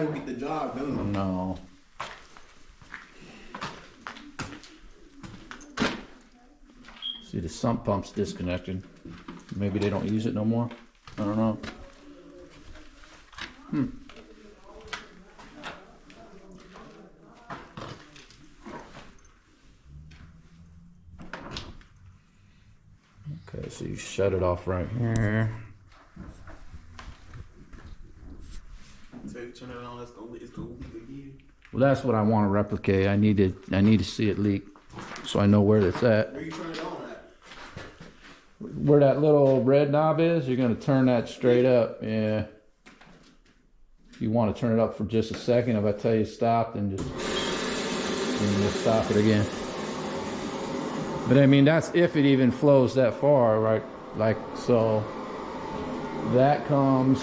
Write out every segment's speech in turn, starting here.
not gonna get the job done. No. See, the sump pump's disconnected. Maybe they don't use it no more. I don't know. Okay, so you shut it off right here. So you turn it on, it's gonna leak again. Well, that's what I want to replicate. I need to see it leak, so I know where it's at. Where you turn it on at? Where that little red knob is, you're gonna turn that straight up. Yeah. If you want to turn it up for just a second, if I tell you stop, then just stop it again. But I mean, that's if it even flows that far, right? Like, so that comes.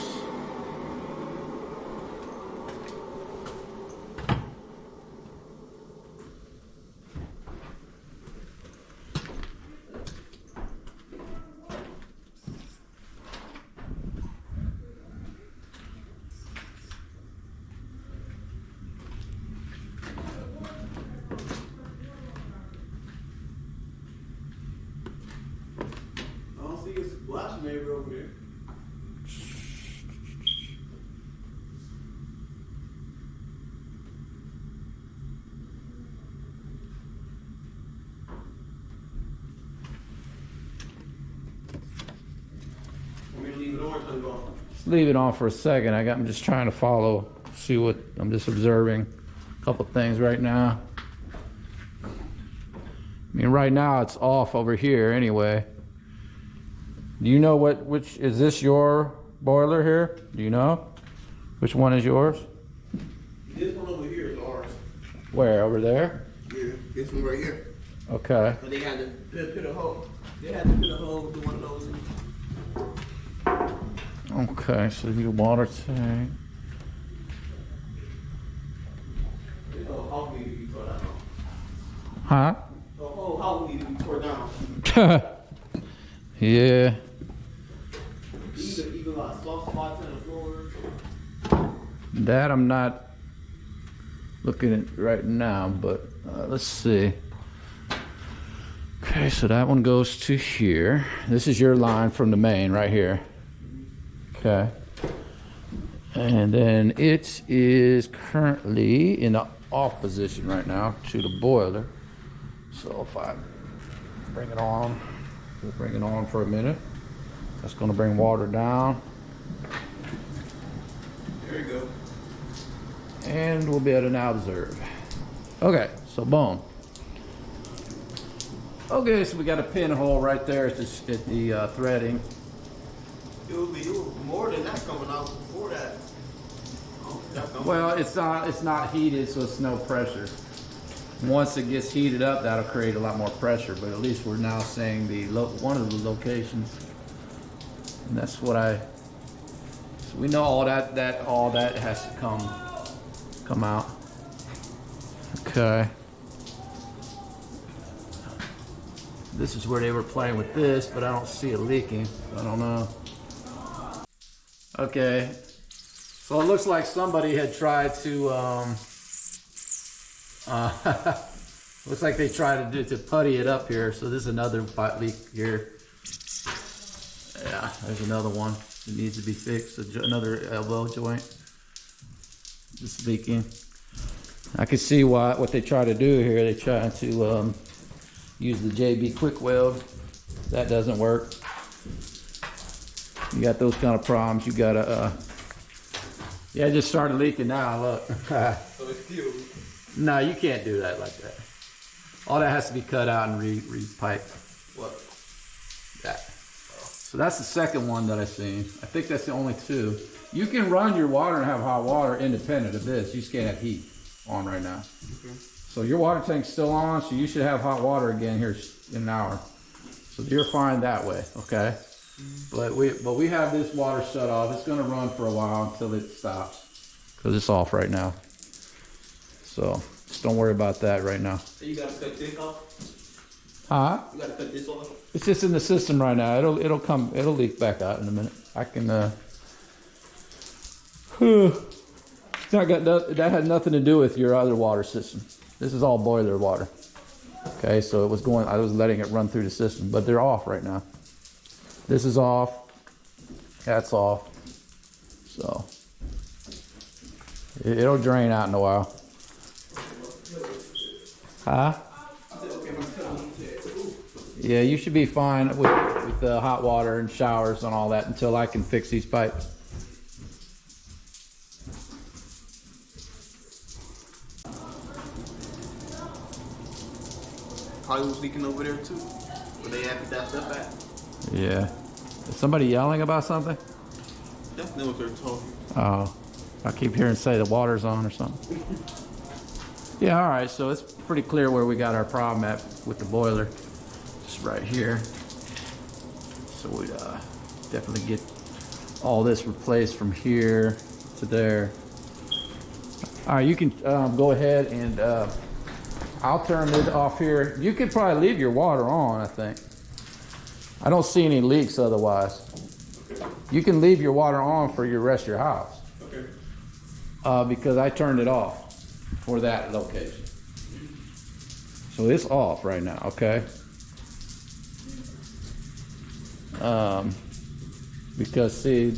Watch me over there. Just leave it on for a second. I'm just trying to follow, see what, I'm just observing a couple things right now. I mean, right now it's off over here anyway. Do you know which, is this your boiler here? Do you know? Which one is yours? This one over here is ours. Where, over there? Yeah, this one right here. Okay. But they had to put a hole. They had to put a hole with one of those in. Okay, so your water tank. The whole house needed to be tore down. Huh? The whole house needed to be tore down. Yeah. Even like soft spots in the floor. That I'm not looking at right now, but let's see. Okay, so that one goes to here. This is your line from the main right here. Okay. And then it is currently in the off position right now to the boiler. So if I bring it on, we'll bring it on for a minute. That's going to bring water down. There you go. And we'll be able to now observe. Okay, so boom. Okay, so we got a pinhole right there at the threading. It was more than that coming out before that. Well, it's not heated, so it's no pressure. Once it gets heated up, that'll create a lot more pressure. But at least we're now saying one of the locations. And that's what so we know all that has to come out. Okay. This is where they were playing with this, but I don't see it leaking. I don't know. Okay. So it looks like somebody had tried to looks like they tried to putty it up here. So this is another pipe leak here. Yeah, there's another one that needs to be fixed. Another elbow joint. Just leaking. I can see what they try to do here. They try to use the JB Weld. That doesn't work. You got those kind of problems. You gotta yeah, it just started leaking now. Look. So it's still. No, you can't do that like that. All that has to be cut out and re-piped. What? That. So that's the second one that I've seen. I think that's the only two. You can run your water and have hot water independent of this. You just can't have heat on right now. Okay. So your water tank's still on, so you should have hot water again here in an hour. So you're fine that way, okay? But we have this water shut off. It's gonna run for a while until it stops, because it's off right now. So just don't worry about that right now. So you gotta cut this off? Huh? You gotta cut this off? It's just in the system right now. It'll leak back out in a minute. I can that had nothing to do with your other water system. This is all boiler water. Okay, so it was going, I was letting it run through the system, but they're off right now. This is off. That's off. So it'll drain out in a while. Huh? Yeah, you should be fine with the hot water and showers and all that until I can fix these pipes. Probably was leaking over there too. Were they happy that stuff at? Yeah. Is somebody yelling about something? Definitely what they're talking. Oh, I keep hearing say the water's on or something. Yeah, all right, so it's pretty clear where we got our problem at with the boiler. Just right here. So we definitely get all this replaced from here to there. All right, you can go ahead and I'll turn it off here. You could probably leave your water on, I think. I don't see any leaks otherwise. You can leave your water on for your rest of your house. Okay. Because I turned it off for that location. So it's off right now, okay? Because see,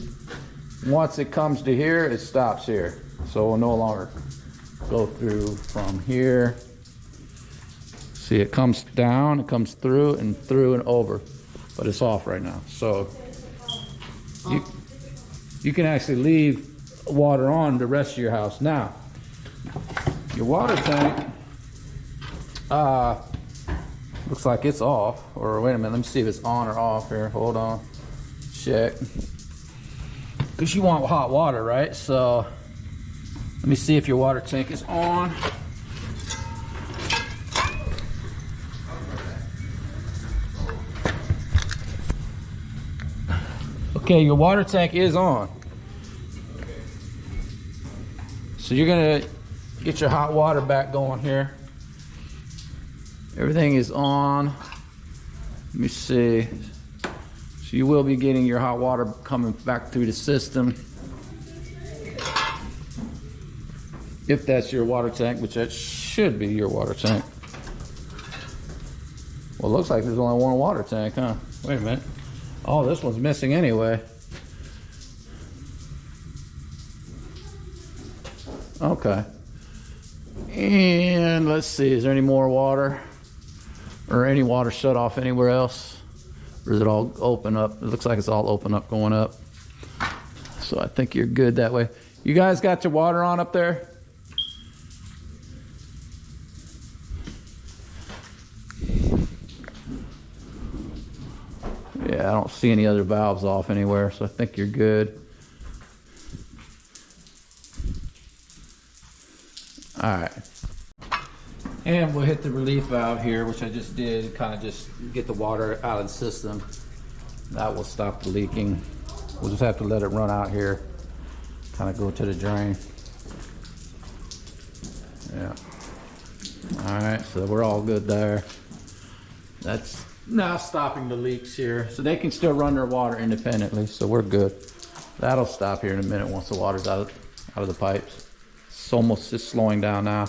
once it comes to here, it stops here. So we'll no longer go through from here. See, it comes down, it comes through and over, but it's off right now. So you can actually leave water on the rest of your house. Now, your water tank looks like it's off. Or wait a minute, let me see if it's on or off here. Hold on, check. Because you want hot water, right? So let me see if your water tank is on. Okay, your water tank is on. So you're gonna get your hot water back going here. Everything is on. Let me see. So you will be getting your hot water coming back through the system. If that's your water tank, which that should be your water tank. Well, it looks like there's only one water tank, huh? Wait a minute. Oh, this one's missing anyway. Okay. And let's see, is there any more water? Or any water shut off anywhere else? Or is it all open up? It looks like it's all open up, going up. So I think you're good that way. You guys got your water on up there? Yeah, I don't see any other valves off anywhere, so I think you're good. All right. And we'll hit the relief valve here, which I just did, kind of just get the water out of the system. That will stop the leaking. We'll just have to let it run out here, kind of go to the drain. Yeah. All right, so we're all good there. That's now stopping the leaks here. So they can still run their water independently, so we're good. That'll stop here in a minute once the water's out of the pipes. It's almost just slowing down now.